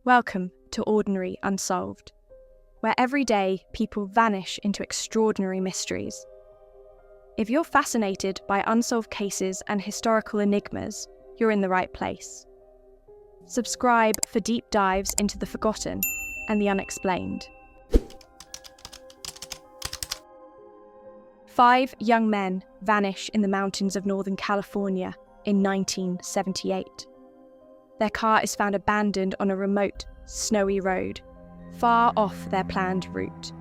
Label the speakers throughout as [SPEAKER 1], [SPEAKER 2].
[SPEAKER 1] Welcome to Ordinary Unsolved, where every day people vanish into extraordinary mysteries. If you're fascinated by unsolved cases and historical enigmas, you're in the right place. Subscribe for deep dives into the forgotten and the unexplained. 5 young men vanish in the mountains of Northern California in 1978. Their car is found abandoned on a remote, snowy road, far off their planned route.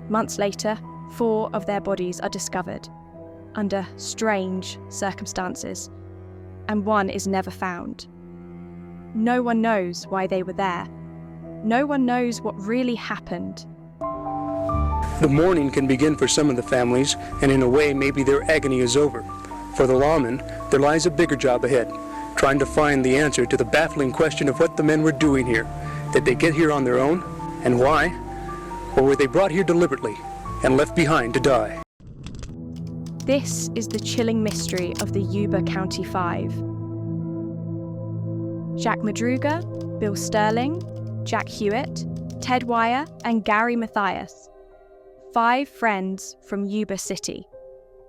[SPEAKER 1] Months later, 4 of their bodies are discovered, under strange circumstances, and 1 is never found. No one knows why they were there. No one knows what really happened.
[SPEAKER 2] The mourning can begin for some of the families, and in a way maybe their agony is over. For the lawmen, there lies a bigger job ahead, trying to find the answer to the baffling question of what the men were doing here. Did they get here on their own, and why? Or were they brought here deliberately and left behind to die?
[SPEAKER 1] This is the chilling mystery of the Yuba County Five. Jack Madruga, Bill Sterling, Jack Hewitt, Ted Wire, and Gary Mathias. 5 friends from Yuba City,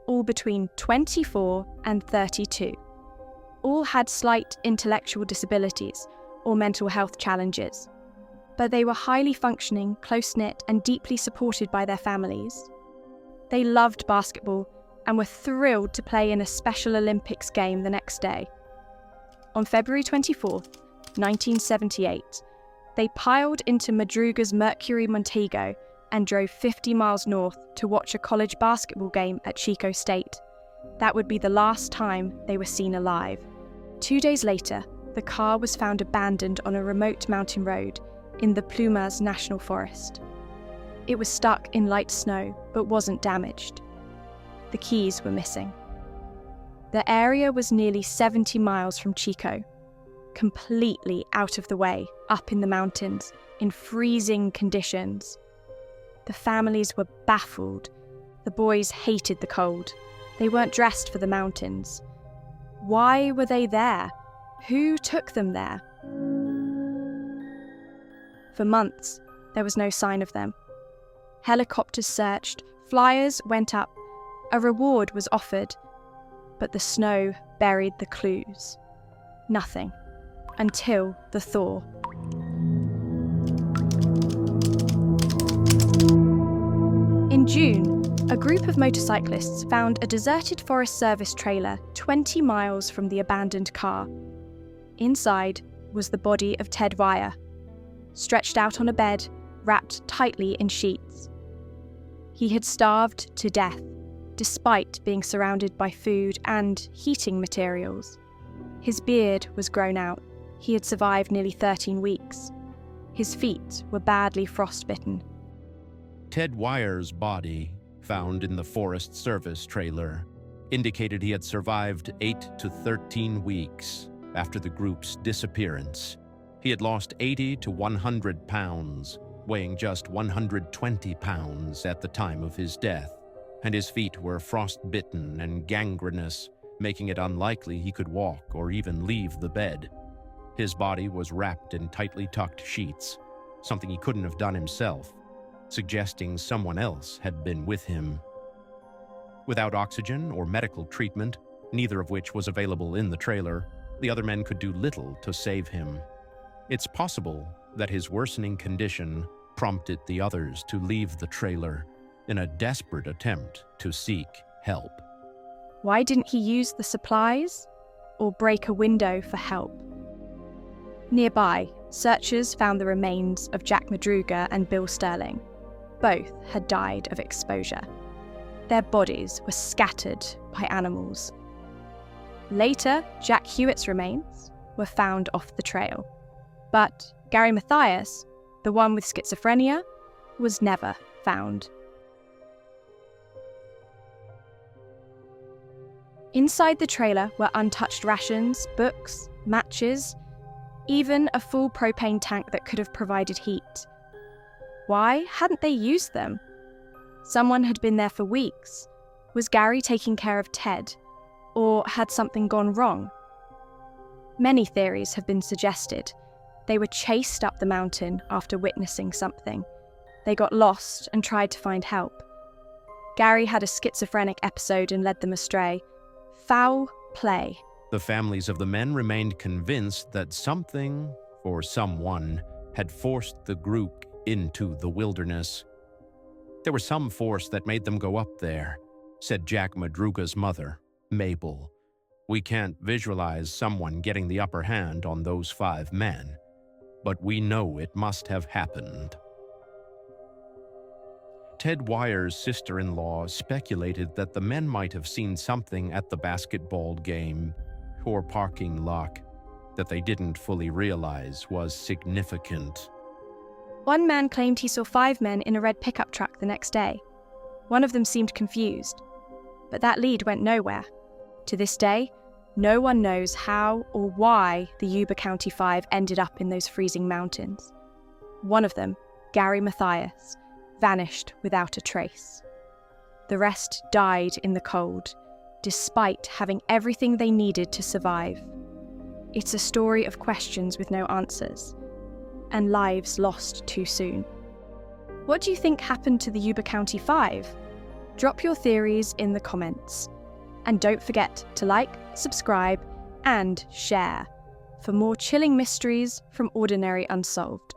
[SPEAKER 1] all between 24 and 32. All had slight intellectual disabilities or mental health challenges, but they were highly functioning, close-knit, and deeply supported by their families. They loved basketball and were thrilled to play in a Special Olympics game the next day. On February 24, 1978, they piled into Madruga's Mercury Montego and drove 50 miles north to watch a college basketball game at Chico State. That would be the last time they were seen alive. 2 days later, the car was found abandoned on a remote mountain road in the Plumas National Forest. It was stuck in light snow, but wasn't damaged. The keys were missing. The area was nearly 70 miles from Chico, completely out of the way, up in the mountains, in freezing conditions. The families were baffled. The boys hated the cold. They weren't dressed for the mountains. Why were they there? Who took them there? For months, there was no sign of them. Helicopters searched, flyers went up, a reward was offered, but the snow buried the clues. Nothing, until the thaw. In June, a group of motorcyclists found a deserted Forest Service trailer 20 miles from the abandoned car. Inside was the body of Ted Wire, stretched out on a bed, wrapped tightly in sheets. He had starved to death, despite being surrounded by food and heating materials. His beard was grown out. He had survived nearly 13 weeks. His feet were badly frostbitten.
[SPEAKER 3] Ted Wire's body, found in the Forest Service trailer, indicated he had survived 8 to 13 weeks after the group's disappearance. He had lost 80 to 100 pounds, weighing just 120 pounds at the time of his death, and his feet were frostbitten and gangrenous, making it unlikely he could walk or even leave the bed. His body was wrapped in tightly tucked sheets, something he couldn't have done himself, suggesting someone else had been with him. Without oxygen or medical treatment, neither of which was available in the trailer, the other men could do little to save him. It's possible that his worsening condition prompted the others to leave the trailer in a desperate attempt to seek help.
[SPEAKER 1] Why didn't he use the supplies or break a window for help? Nearby, searchers found the remains of Jack Madruga and Bill Sterling. Both had died of exposure. Their bodies were scattered by animals. Later, Jack Hewitt's remains were found off the trail. But Gary Mathias, the one with schizophrenia, was never found. Inside the trailer were untouched rations, books, matches, even a full propane tank that could have provided heat. Why hadn't they used them? Someone had been there for weeks. Was Gary taking care of Ted? Or had something gone wrong? Many theories have been suggested, They were chased up the mountain after witnessing something. They got lost and tried to find help. Gary had a schizophrenic episode and led them astray. Foul play.
[SPEAKER 3] The families of the men remained convinced that something, or someone, had forced the group into the wilderness. There was some force that made them go up there, said Jack Madruga's mother, Mabel. We can't visualize someone getting the upper hand on those 5 men, but we know it must have happened. Ted Wyer's sister-in-law speculated that the men might have seen something at the basketball game or parking lot that they didn't fully realize was significant.
[SPEAKER 1] One man claimed he saw 5 men in a red pickup truck the next day. One of them seemed confused, but that lead went nowhere. To this day, no one knows how or why the Yuba County Five ended up in those freezing mountains. One of them, Gary Mathias, vanished without a trace. The rest died in the cold, despite having everything they needed to survive. It's a story of questions with no answers, and lives lost too soon. What do you think happened to the Yuba County Five? Drop your theories in the comments. And don't forget to like, subscribe, and share for more chilling mysteries from Ordinary Unsolved.